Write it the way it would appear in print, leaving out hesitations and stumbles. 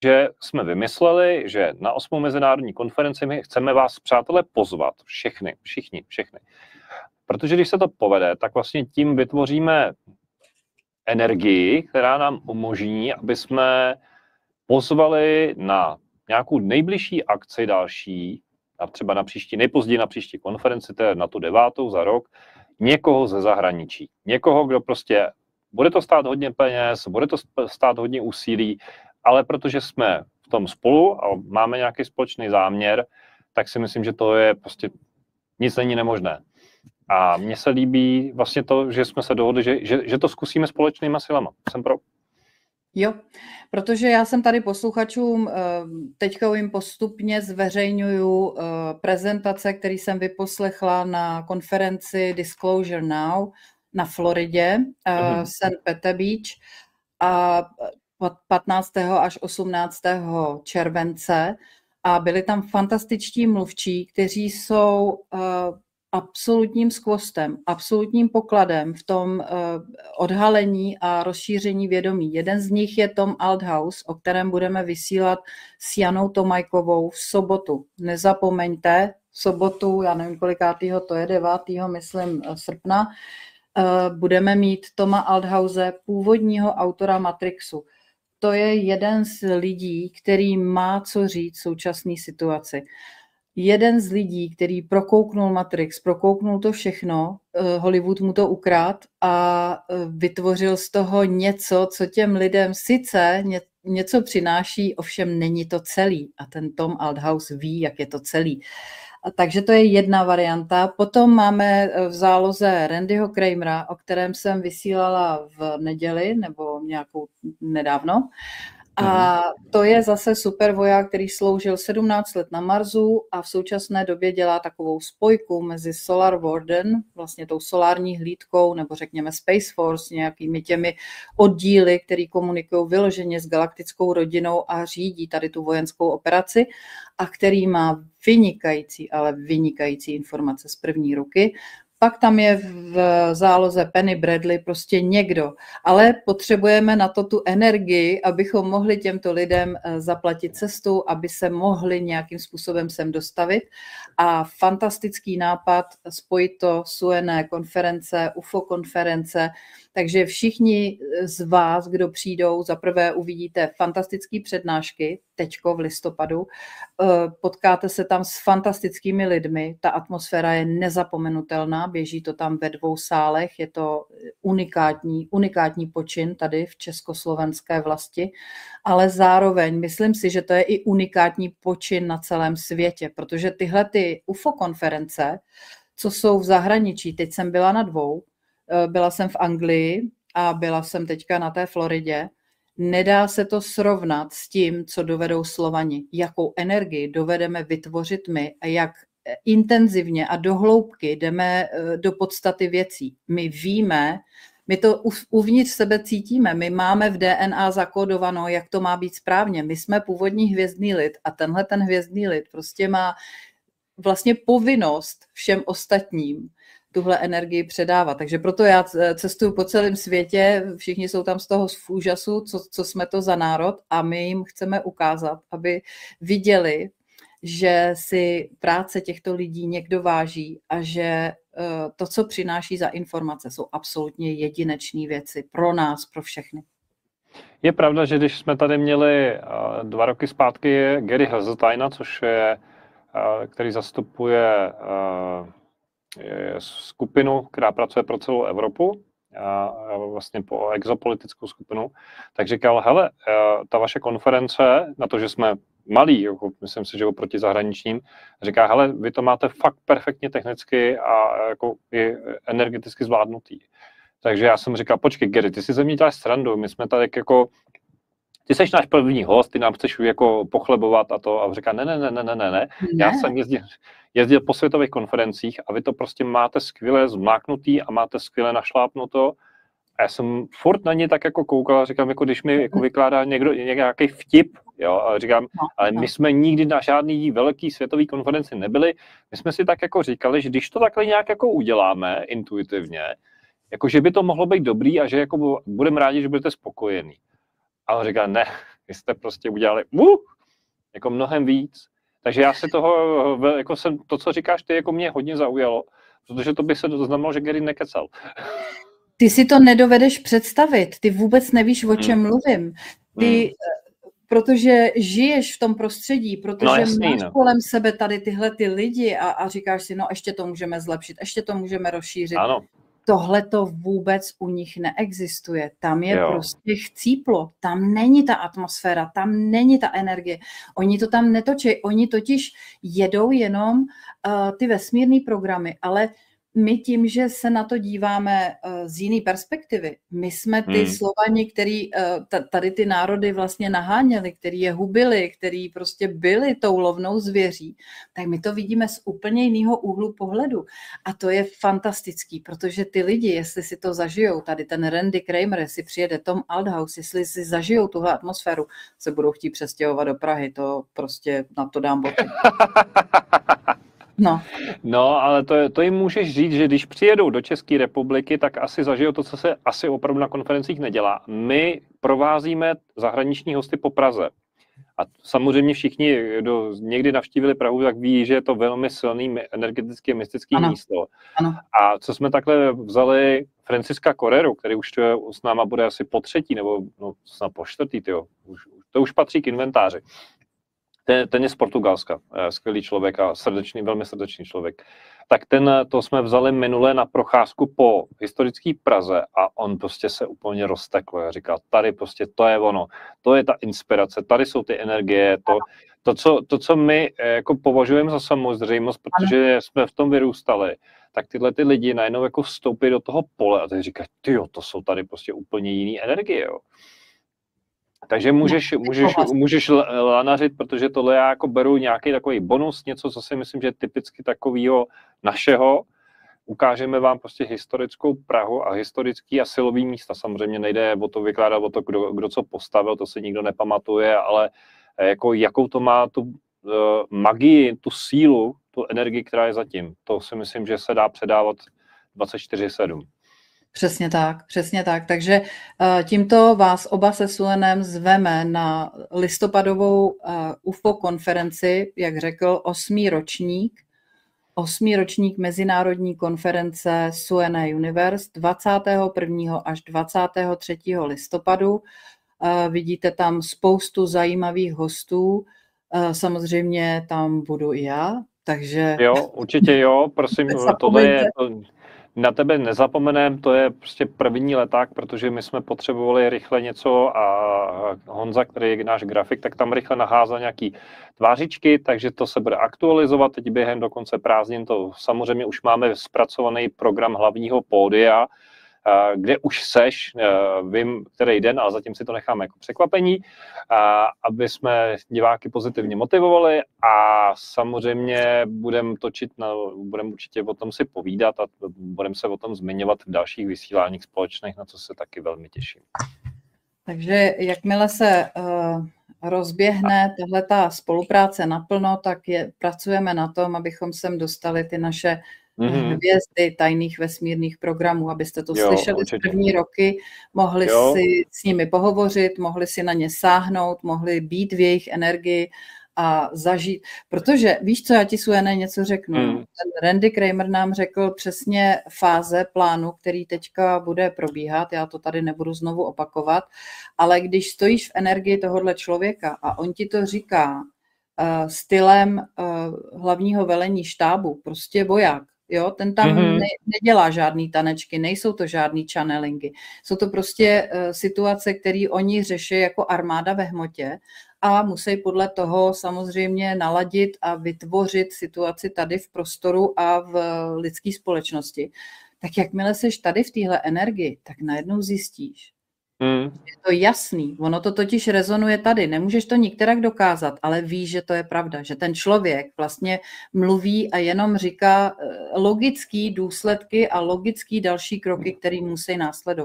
že jsme vymysleli, že na 8. mezinárodní konferenci my chceme vás, přátelé, pozvat všichni. Protože když se to povede, tak vlastně tím vytvoříme energii, která nám umožní, aby jsme pozvali na nějakou nejbližší akci další, a třeba nejpozději na příští konferenci, to je na tu 9. za rok, někoho ze zahraničí. Někoho, kdo prostě, bude to stát hodně peněz, bude to stát hodně úsilí, ale protože jsme v tom spolu a máme nějaký společný záměr, tak si myslím, že to je prostě, nic není nemožné. A mně se líbí vlastně to, že jsme se dohodli, že to zkusíme společnýma silama. Jsem pro. Jo, protože já jsem tady posluchačům, teďka jim postupně zveřejňuju prezentace, které jsem vyposlechla na konferenci Disclosure Now na Floridě, St. Pete Beach, a 15. až 18. července. A byli tam fantastičtí mluvčí, kteří jsou absolutním skvostem, absolutním pokladem v tom odhalení a rozšíření vědomí. Jeden z nich je Tom Althouse, o kterém budeme vysílat s Janou Tomajkovou v sobotu. Nezapomeňte, v sobotu, já nevím kolikátýho, to je 9. myslím srpna, budeme mít Toma Althouse, původního autora Matrixu. To je jeden z lidí, který má co říct v současné situaci. Jeden z lidí, který prokouknul Matrix, prokouknul to všechno, Hollywood mu to ukradl a vytvořil z toho něco, co těm lidem sice něco přináší, ovšem není to celý. A ten Tom Althouse ví, jak je to celý. Takže to je jedna varianta. Potom máme v záloze Randyho Kramera, o kterém jsem vysílala v neděli nebo nějakou nedávno. A to je zase super voják, který sloužil 17 let na Marsu a v současné době dělá takovou spojku mezi Solar Warden, vlastně tou solární hlídkou, nebo řekněme Space Force, nějakými těmi oddíly, který komunikují vyloženě s galaktickou rodinou a řídí tady tu vojenskou operaci a který má vynikající informace z první ruky. Pak tam je v záloze Penny Bradley prostě někdo, ale potřebujeme na to tu energii, abychom mohli těmto lidem zaplatit cestu, aby se mohli nějakým způsobem sem dostavit. A fantastický nápad spojit to SUENE konference, UFO konference, takže všichni z vás, kdo přijdou, zaprvé uvidíte fantastické přednášky, teďko v listopadu, potkáte se tam s fantastickými lidmi, ta atmosféra je nezapomenutelná, běží to tam ve 2 sálech, je to unikátní počin tady v československé vlasti, ale zároveň myslím si, že to je i unikátní počin na celém světě, protože tyhle ty UFO konference, co jsou v zahraničí, teď jsem byla na 2, byla jsem v Anglii a byla jsem teďka na té Floridě. Nedá se to srovnat s tím, co dovedou Slovani. Jakou energii dovedeme vytvořit my a jak intenzivně a do hloubky jdeme do podstaty věcí. My víme, my to uvnitř sebe cítíme, my máme v DNA zakódovanou, jak to má být správně. My jsme původní hvězdný lid a tenhle ten hvězdný lid prostě má vlastně povinnost všem ostatním tuhle energii předávat. Takže proto já cestuju po celém světě, všichni jsou tam z toho v úžasu, co jsme to za národ a my jim chceme ukázat, aby viděli, že si práce těchto lidí někdo váží a že to, co přináší za informace, jsou absolutně jedinečné věci pro nás, pro všechny. Je pravda, že když jsme tady měli 2 roky zpátky Gary Hazeltina, což je, který zastupuje skupinu, která pracuje pro celou Evropu, a vlastně po exopolitickou skupinu, tak říkal, hele, ta vaše konference, na to, že jsme malí, jako myslím si, že oproti zahraničním, říká, hele, vy to máte fakt perfektně technicky a jako i energeticky zvládnutý. Takže já jsem říkal, počkej, Gary, ty si ze mě děláš srandu, my jsme tady jako, ty seš náš první host, ty nám chceš jako pochlebovat a to, a říká, ne. Já jsem jezdil po světových konferencích a vy to prostě máte skvěle zmáknutý a máte skvěle našlápnuto. A já jsem furt na ně tak jako koukal a říkám, jako když mi jako vykládá někdo nějaký vtip, jo, a říkám, ale my jsme nikdy na žádný velký světový konferenci nebyli. My jsme si tak jako říkali, že když to takhle nějak jako uděláme intuitivně, jako že by to mohlo být dobrý a že jako budeme rádi, že budete spokojení. A on říká, ne, Vy jste prostě udělali jako mnohem víc. Takže já si toho, jako to, co říkáš ty, jako mě hodně zaujalo, protože to by se znamenalo, že Gary nekecal. Ty si to nedovedeš představit, ty vůbec nevíš, o čem mluvím. Ty, protože žiješ v tom prostředí, protože máš kolem sebe tady tyhle ty lidi a říkáš si, no ještě to můžeme zlepšit, ještě to můžeme rozšířit. Ano. Tohle to vůbec u nich neexistuje. Tam je prostě chcíplo, tam není ta atmosféra, tam není ta energie. Oni to tam netočí, oni totiž jedou jenom ty vesmírné programy, ale my tím, že se na to díváme z jiné perspektivy, my jsme ty Slovani, který tady ty národy vlastně naháněli, který je hubili, který prostě byli tou lovnou zvěří, tak my to vidíme z úplně jiného úhlu pohledu. A to je fantastický, protože ty lidi, jestli si to zažijou, tady ten Randy Kramer, jestli přijede Tom Althouse, jestli si zažijou tuhle atmosféru, se budou chtít přestěhovat do Prahy, to prostě na to dám boty. No, ale to jim můžeš říct, že když přijedou do České republiky, tak asi zažijou to, co se asi opravdu na konferencích nedělá. My provázíme zahraniční hosty po Praze. A samozřejmě všichni, kdo někdy navštívili Prahu, tak ví, že je to velmi silný energeticky mystický místo. Ano. A co jsme takhle vzali Franciska Coreru, který už s náma bude asi po třetí, nebo snad po čtvrtý, to už patří k inventáři. Ten je z Portugalska, skvělý člověk a velmi srdečný člověk. Tak to jsme vzali minule na procházku po historické Praze a on prostě se úplně roztekl. Já říkal, tady prostě to je ono, to je ta inspirace, tady jsou ty energie, to co my jako považujeme za samozřejmost, protože jsme v tom vyrůstali, tak tyhle ty lidi najednou jako vstoupí do toho pole a teď říkají, tyjo, to jsou tady prostě úplně jiný energie, jo. Takže můžeš lanařit, protože tohle já jako beru nějaký takový bonus, něco, co si myslím, že je typicky takového našeho. Ukážeme vám prostě historickou Prahu a historický a silový místa. Samozřejmě nejde o to vykládat o to, kdo co postavil, to si nikdo nepamatuje, ale jako, jakou to má tu magii, tu sílu, tu energii, která je zatím. To si myslím, že se dá předávat 24/7. Přesně tak. Takže tímto vás oba se Suenem zveme na listopadovou UFO konferenci, jak řekl, 8. ročník mezinárodní konference Suena Universe 21. až 23. listopadu. Vidíte tam spoustu zajímavých hostů. Samozřejmě tam budu i já, takže... Jo, určitě jo, prosím, tohle je... Na tebe nezapomenem, to je prostě první leták, protože my jsme potřebovali rychle něco a Honza, který je náš grafik, tak tam rychle naházal nějaký tvářičky, takže to se bude aktualizovat teď během do konce prázdnin. To samozřejmě už máme zpracovaný program hlavního pódia, kde už seš, vím, který den, ale zatím si to necháme jako překvapení, aby jsme diváky pozitivně motivovali a samozřejmě budeme určitě o tom si povídat a budeme se o tom zmiňovat v dalších vysíláních společných, na co se taky velmi těším. Takže jakmile se rozběhne tahleta spolupráce naplno, tak pracujeme na tom, abychom sem dostali ty naše hvězdy tajných vesmírných programů, abyste to slyšeli z první roky, mohli si s nimi pohovořit, mohli si na ně sáhnout, mohli být v jejich energii a zažít. Protože víš co, já ti Suene něco řeknu. Ten Randy Kramer nám řekl přesně fáze plánu, který teďka bude probíhat, já to tady nebudu znovu opakovat, ale když stojíš v energii tohohle člověka a on ti to říká stylem hlavního velení štábu, prostě voják, jo, ten tam nedělá žádný tanečky, nejsou to žádný channelingy. Jsou to prostě situace, které oni řeší jako armáda ve hmotě a musí podle toho samozřejmě naladit a vytvořit situaci tady v prostoru a v lidské společnosti. Tak jakmile seš tady v téhle energii, tak najednou zjistíš. Je to jasný, ono to totiž rezonuje tady, nemůžeš to nikterak dokázat, ale víš, že to je pravda, že ten člověk vlastně mluví a jenom říká logické důsledky a logické další kroky, které musí následovat.